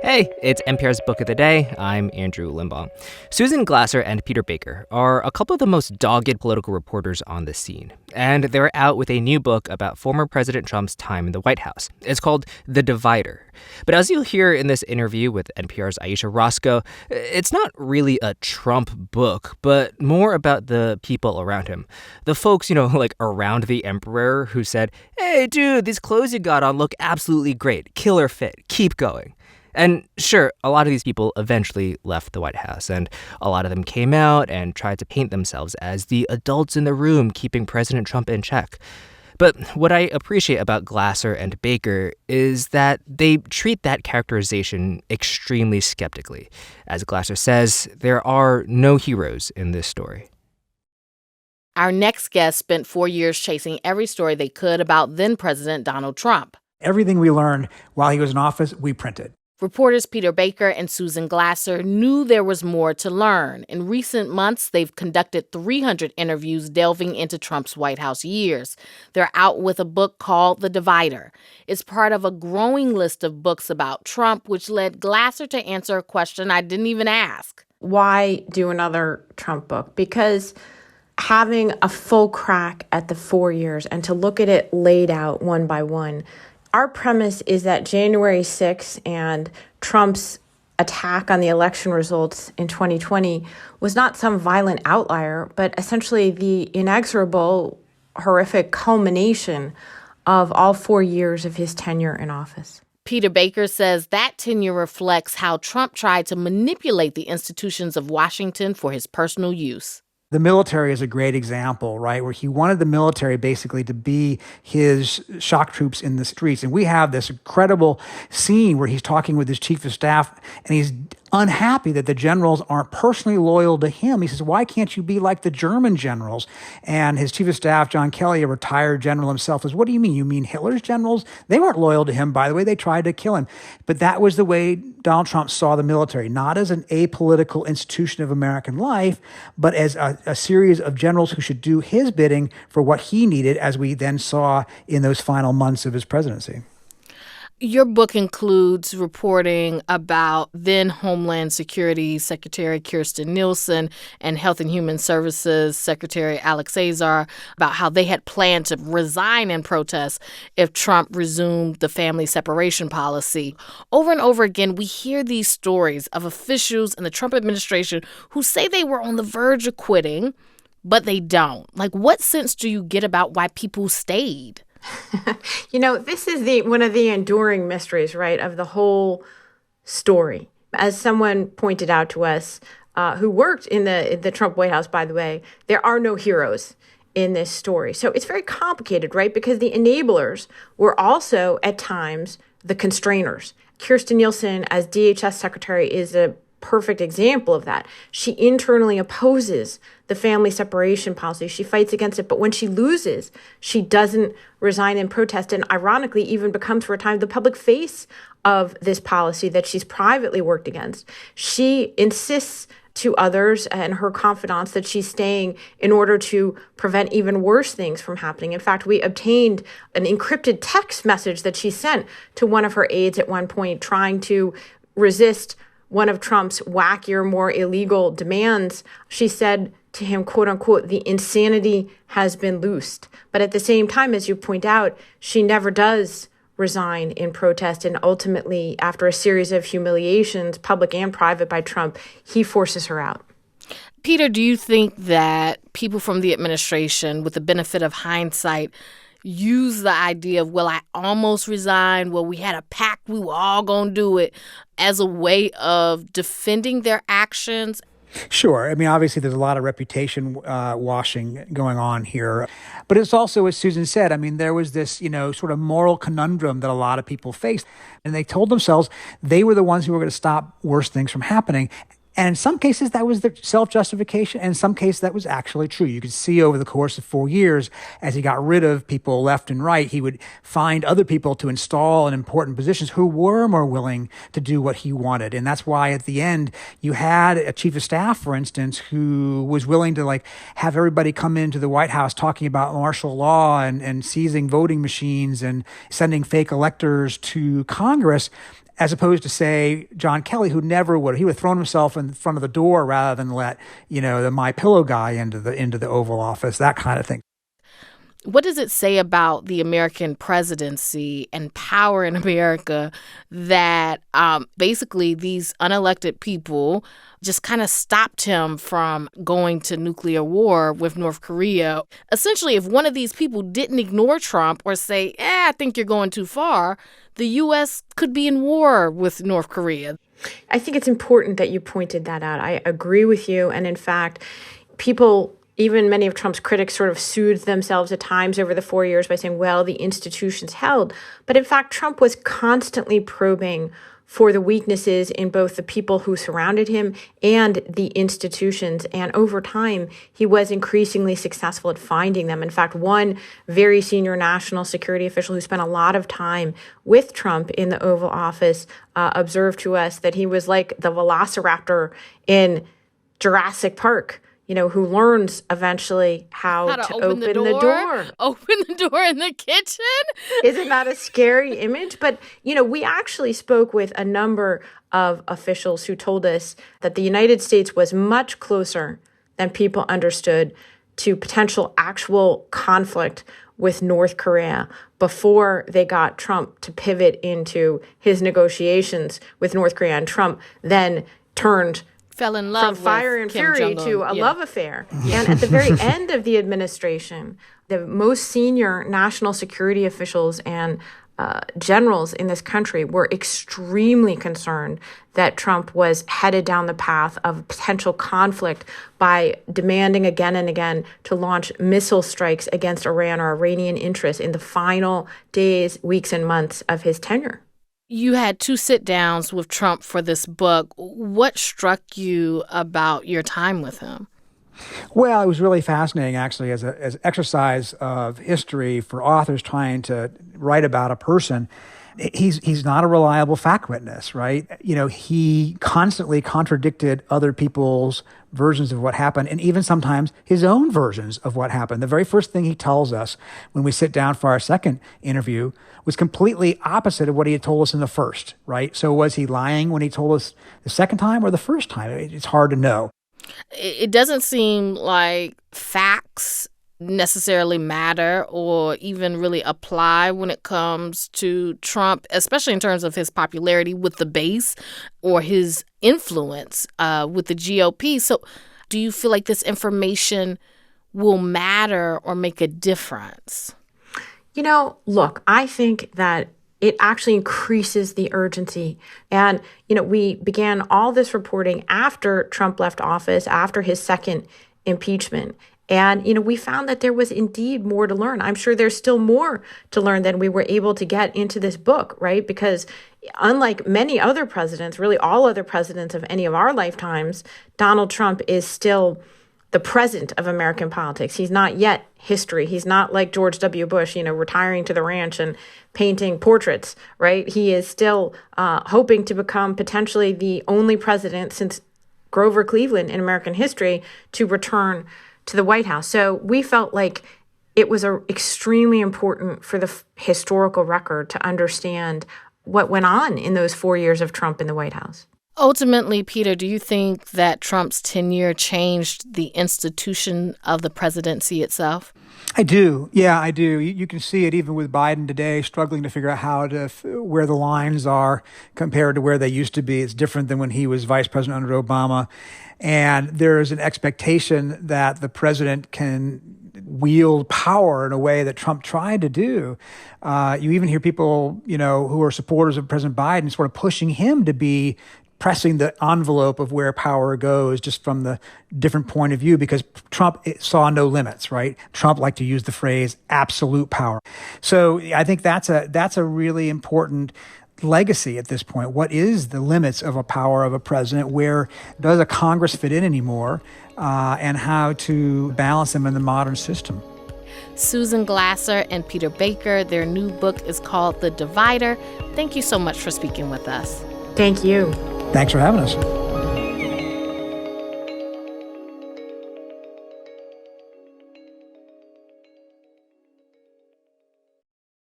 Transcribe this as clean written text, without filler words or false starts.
Hey, it's NPR's Book of the Day. I'm Andrew Limbaugh. Susan Glasser and Peter Baker are a couple of the most dogged political reporters on the scene, and they're out with a new book about former President Trump's time in the White House. It's called The Divider. But as you'll hear in this interview with NPR's Ayesha Rascoe, it's not really a Trump book, but more about the people around him. The folks, like around the emperor who said, "Hey, dude, these clothes you got on look absolutely great. Killer fit. Keep going." And sure, a lot of these people eventually left the White House, and a lot of them came out and tried to paint themselves as the adults in the room keeping President Trump in check. But what I appreciate about Glasser and Baker is that they treat that characterization extremely skeptically. As Glasser says, there are no heroes in this story. Our next guest spent 4 years chasing every story they could about then-President Donald Trump. Everything we learned while he was in office, we printed. Reporters Peter Baker and Susan Glasser knew there was more to learn. In recent months, they've conducted 300 interviews delving into Trump's White House years. They're out with a book called The Divider. It's part of a growing list of books about Trump, which led Glasser to answer a question I didn't even ask. Why do another Trump book? Because having a full crack at the 4 years and to look at it laid out one by one, our premise is that January 6th and Trump's attack on the election results in 2020 was not some violent outlier, but essentially the inexorable, horrific culmination of all 4 years of his tenure in office. Peter Baker says that tenure reflects how Trump tried to manipulate the institutions of Washington for his personal use. The military is a great example, right, where he wanted the military basically to be his shock troops in the streets. And we have this incredible scene where he's talking with his chief of staff, and he's unhappy that the generals aren't personally loyal to him. He says, "Why can't you be like the German generals?" And his chief of staff, John Kelly, a retired general himself, says, "What do you mean? You mean Hitler's generals? They weren't loyal to him, by the way. They tried to kill him." But that was the way Donald Trump saw the military, not as an apolitical institution of American life, but as a series of generals who should do his bidding for what he needed, as we then saw in those final months of his presidency. Your book includes reporting about then Homeland Security Secretary Kirstjen Nielsen and Health and Human Services Secretary Ayesha Rascoe about how they had planned to resign in protest if Trump resumed the family separation policy. Over and over again, we hear these stories of officials in the Trump administration who say they were on the verge of quitting, but they don't. Like, what sense do you get about why people stayed? This is one of the enduring mysteries, right, of the whole story. As someone pointed out to us, who worked in the Trump White House, by the way, there are no heroes in this story. So it's very complicated, right, because the enablers were also, at times, the constrainers. Kirstjen Nielsen, as DHS secretary, is a perfect example of that. She internally opposes the family separation policy. She fights against it. But when she loses, she doesn't resign in protest and ironically even becomes for a time the public face of this policy that she's privately worked against. She insists to others and her confidants that she's staying in order to prevent even worse things from happening. In fact, we obtained an encrypted text message that she sent to one of her aides at one point trying to resist one of Trump's wackier, more illegal demands. She said to him, quote unquote, "The insanity has been loosed." But at the same time, as you point out, she never does resign in protest. And ultimately, after a series of humiliations, public and private, by Trump, he forces her out. Peter, do you think that people from the administration, with the benefit of hindsight, use the idea of, well, I almost resigned, well, we had a pact, we were all going to do it, as a way of defending their actions? Sure. I mean, obviously, there's a lot of reputation washing going on here. But it's also, as Susan said, I mean, there was this, sort of moral conundrum that a lot of people faced. And they told themselves they were the ones who were going to stop worse things from happening. And in some cases, that was the self-justification, and in some cases, that was actually true. You could see over the course of 4 years, as he got rid of people left and right, he would find other people to install in important positions who were more willing to do what he wanted. And that's why at the end, you had a chief of staff, for instance, who was willing to have everybody come into the White House talking about martial law and seizing voting machines and sending fake electors to Congress, as opposed to, say, John Kelly, who never would. He would have thrown himself in front of the door rather than let, the My Pillow guy into the Oval Office, that kind of thing. What does it say about the American presidency and power in America that basically these unelected people just kind of stopped him from going to nuclear war with North Korea? Essentially, if one of these people didn't ignore Trump or say, I think you're going too far, the U.S. could be in war with North Korea. I think it's important that you pointed that out. I agree with you. And in fact, people, even many of Trump's critics, sort of soothed themselves at times over the 4 years by saying, well, the institutions held. But in fact, Trump was constantly probing for the weaknesses in both the people who surrounded him and the institutions. And over time, he was increasingly successful at finding them. In fact, one very senior national security official who spent a lot of time with Trump in the Oval Office observed to us that he was like the velociraptor in Jurassic Park, who learns eventually how to open the door. Open the door in the kitchen? Isn't that a scary image? But, we actually spoke with a number of officials who told us that the United States was much closer than people understood to potential actual conflict with North Korea before they got Trump to pivot into his negotiations with North Korea. And Trump then fell in love from fire and fury to a love affair. And at the very end of the administration, the most senior national security officials and generals in this country were extremely concerned that Trump was headed down the path of potential conflict by demanding again and again to launch missile strikes against Iran or Iranian interests in the final days, weeks, and months of his tenure. You had 2 sit-downs with Trump for this book. What struck you about your time with him? Well, it was really fascinating, actually, as an exercise of history for authors trying to write about a person. He's not a reliable fact witness, right? He constantly contradicted other people's versions of what happened, and even sometimes his own versions of what happened. The very first thing he tells us when we sit down for our second interview was completely opposite of what he had told us in the first, right? So was he lying when he told us the second time or the first time? It's hard to know. It doesn't seem like facts necessarily matter or even really apply when it comes to Trump, especially in terms of his popularity with the base or his influence with the GOP. So do you feel like this information will matter or make a difference? Look, I think that it actually increases the urgency. And, we began all this reporting after Trump left office, after his second impeachment. And, we found that there was indeed more to learn. I'm sure there's still more to learn than we were able to get into this book, right? Because unlike many other presidents, really all other presidents of any of our lifetimes, Donald Trump is still the present of American politics. He's not yet history. He's not like George W. Bush, retiring to the ranch and painting portraits, right? He is still hoping to become potentially the only president since Grover Cleveland in American history to return to the White House. So we felt like it was extremely important for the historical record to understand what went on in those 4 years of Trump in the White House. Ultimately, Peter, do you think that Trump's tenure changed the institution of the presidency itself? I do. Yeah, I do. You can see it even with Biden today, struggling to figure out where the lines are compared to where they used to be. It's different than when he was vice president under Obama. And there is an expectation that the president can wield power in a way that Trump tried to do. You even hear people, who are supporters of President Biden sort of pushing him to be pressing the envelope of where power goes just from the different point of view, because Trump saw no limits, right? Trump liked to use the phrase absolute power. So I think that's a really important legacy at this point? What is the limits of a power of a president? Where does a Congress fit in anymore? And how to balance them in the modern system. Susan Glasser and Peter Baker, their new book is called The Divider. Thank you so much for speaking with us. Thank you. Thanks for having us.